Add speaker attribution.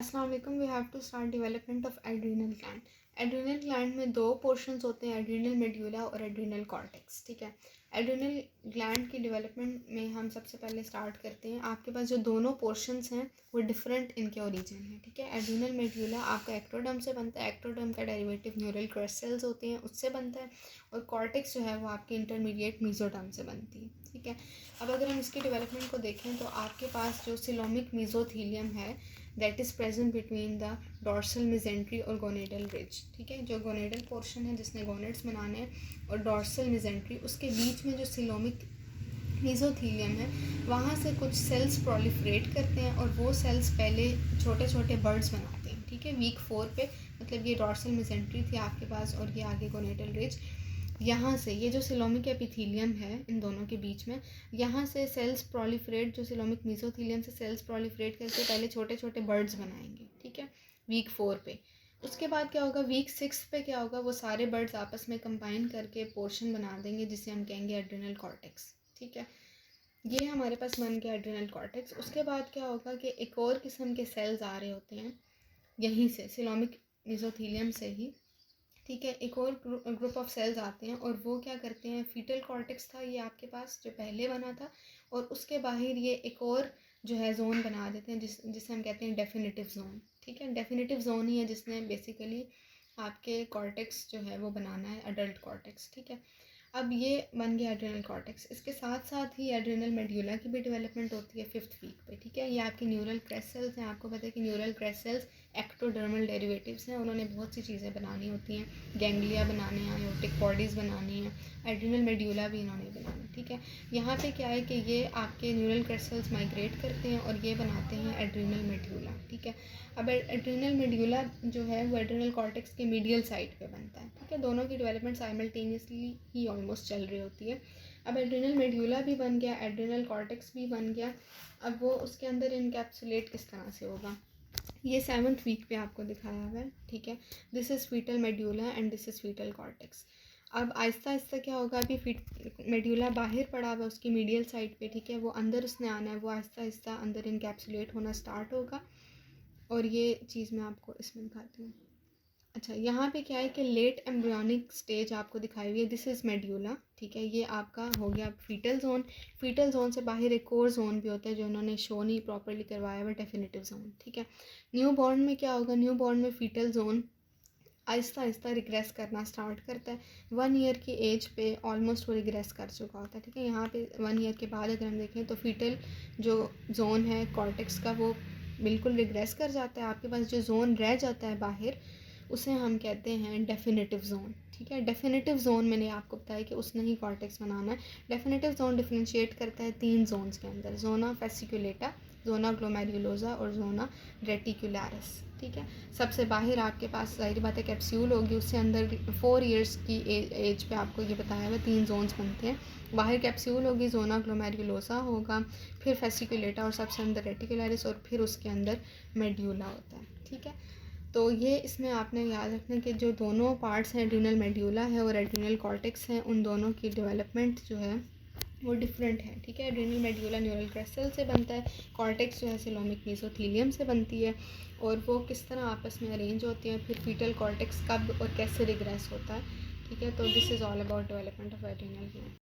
Speaker 1: अस्सलाम वालेकुम। We have to start development of adrenal gland. Adrenal gland में दो पोर्शंस होते हैं, एड्रीनल मेड्यूला और एड्रीनल कॉर्टेक्स। ठीक है, एड्रीनल ग्लैंड की डेवलपमेंट में हम सबसे पहले स्टार्ट करते हैं। आपके पास जो दोनों पोर्शंस हैं वो डिफरेंट इनके ओरिजिन हैं। ठीक है, एड्रीनल मेड्यूला आपका एक्टोडर्म से बनता है, एक्टोडर्म का डेरिवेटिव न्यूरल क्रस्ट सेल्स होते हैं उससे बनता है, और कॉर्टेक्स जो है वो आपके इंटरमीडिएट मेसोडर्म से बनती है। ठीक है, अब अगर हम इसकी डेवलपमेंट को देखें तो आपके पास जो सिलोमिक मेसोथीलियम है that is present between the dorsal mesentery और गोनेडल रिज। ठीक है, जो गोनेडल पोर्शन है जिसने गोनेड्स बनाने हैं और डॉर्सल मेजेंट्री, उसके बीच में जो सिलोमिक मेसोथीलियम है वहाँ से कुछ सेल्स प्रोलिफरेट करते हैं और वो सेल्स पहले छोटे छोटे बर्ड्स बनाते हैं। ठीक है, वीक 4 पे, मतलब ये डॉर्सल मेजेंट्री थी आपके पास और ये आगे गोनेडल रिज। यहाँ से ये जो सिलोमिक एपिथीलियम है इन दोनों के बीच में, यहाँ से सेल्स प्रोलिफरेट, जो सिलोमिक मेसोथीलियम से सेल्स प्रोलिफरेट करके पहले छोटे छोटे बर्ड्स बनाएंगे। ठीक है, वीक 4 पे। उसके बाद क्या होगा, वीक 6 पे क्या होगा, वो सारे बर्ड्स आपस में कंबाइन करके पोर्शन बना देंगे जिसे हम कहेंगे एड्रिनल कॉर्टेक्स। ठीक है, ये हमारे पास बन गया एड्रिनल कॉर्टेक्स। उसके बाद क्या होगा कि एक और किस्म के सेल्स आ रहे होते हैं यहीं से, सिलोमिक मेसोथीलियम से ही। ठीक है, एक और ग्रुप ऑफ सेल्स आते हैं और वो क्या करते हैं, फीटल कॉर्टेक्स था ये आपके पास जो पहले बना था, और उसके बाहर ये एक और जो है जोन बना देते हैं जिसे हम कहते हैं डेफिनेटिव जोन। ठीक है, डेफिनेटिव जोन ही है जिसने बेसिकली आपके कॉर्टेक्स जो है वो बनाना है, अडल्ट कॉर्टेक्स। ठीक है, अब ये बन गया एड्रिनल कॉर्टेक्स। इसके साथ साथ ही एड्रिनल मेड्यूला की भी डेवलपमेंट होती है 5th वीक पे। ठीक है, ये आपके न्यूरल क्रेस्ट सेल्स हैं। आपको पता है कि neural crest cells ectodermal derivatives हैं, उन्होंने बहुत सी चीज़ें बनानी होती हैं, गैंग्लिया बनाने हैं, आयोटिक बॉडीज़ बनानी हैं, एड्रिनल मेड्यूला भी इन्होंने बनाना। ठीक है, यहाँ पे क्या है कि ये आपके न्यूरल क्रेस्ट सेल्स माइग्रेट करते हैं और ये बनाते हैं एड्रिनल मेड्यूला। ठीक है, अब एड्रिनल मेड्यूला जो है वो एड्रिनल कॉर्टेक्स के मीडियल साइड पे बनता है। ठीक है, दोनों की डेवलपमेंट साइमल्टेनियसली ही ऑलमोस्ट चल रही होती है। अब एड्रिनल मेड्यूला भी बन गया, एड्रिनल कॉर्टेक्स भी बन गया। अब वो उसके अंदर इनकैप्सुलेट किस तरह से होगा, ये 7th वीक पे आपको दिखाया हुआ है। ठीक है, this is fetal medulla and this is fetal cortex. अब आहिस्ता आहिस्ता क्या होगा, अभी मेड्यूला बाहर पड़ा हुआ है उसकी मीडियल साइड पे। ठीक है, वो अंदर उसने आना है, वो आहिस्ता आहिस्ता अंदर इनकैप्सुलेट होना स्टार्ट होगा, और ये चीज़ मैं आपको इसमें दिखाती हूँ। अच्छा, यहाँ पे क्या है कि लेट एम्ब्रियोनिक स्टेज आपको दिखाई हुई है, दिस इज़ मेड्यूला। ठीक है, ये आपका हो गया फीटल जोन। फीटल जोन से बाहर एक और जोन भी होता है जो उन्होंने शो नहीं प्रॉपर्ली करवाया हुआ, डेफिनेटिव जोन। ठीक है, न्यू बॉर्न में क्या होगा, न्यू बॉर्न में fetal zone Aahista Aahista regret करना स्टार्ट करता है। 1 ईयर की एज पे ऑलमोस्ट वो रिग्रेस कर चुका होता है। ठीक है, यहाँ पे 1 ईयर के बाद अगर हम देखें तो फीटल जो जोन है कॉर्टेक्स का वो बिल्कुल रिग्रेस कर जाता है। आपके पास जो जोन रह जाता है बाहर उसे हम कहते हैं डेफिनेटिव जोन। ठीक है, डेफिनेटिव जोन मैंने आपको बताया कि उसने ही कॉर्टेक्स बनाना है। डेफिनेटिव जोन डिफरेंशिएट करता है 3 जोन्स के अंदर, जोना फेसिकुलेटा, जोना ग्लोमेरुलोसा और जोना रेटिकुलरिस। ठीक है, सबसे बाहर आपके पास जाहिर बात है कैप्सूल होगी, उससे अंदर 4 इयर्स की एज पे आपको ये बताया हुआ 3 जोन्स बनते हैं। बाहर कैप्सूल होगी, जोना ग्लोमेरुलोसा होगा, फिर फेसिकुलेटा और सबसे अंदर रेटिकुलरिस, और फिर उसके अंदर मेड्यूला होता है। ठीक है, तो ये इसमें आपने याद रखना कि जो दोनों पार्ट्स हैं, एड्रिनल मेड्यूला है और एड्रिनल कॉर्टेक्स हैं, उन दोनों की डेवलपमेंट जो है वो डिफरेंट है। ठीक है, एड्रिनल मेड्यूला न्यूरल क्रिस्टल से बनता है, कॉर्टेक्स जो है सिलोमिक मेसोथीलियम से बनती है, और वो किस तरह आपस में अरेंज होती हैं, फिर फीटल कॉर्टेक्स कब और कैसे रिग्रेस होता है। ठीक है, तो this is all about development of adrenal gland.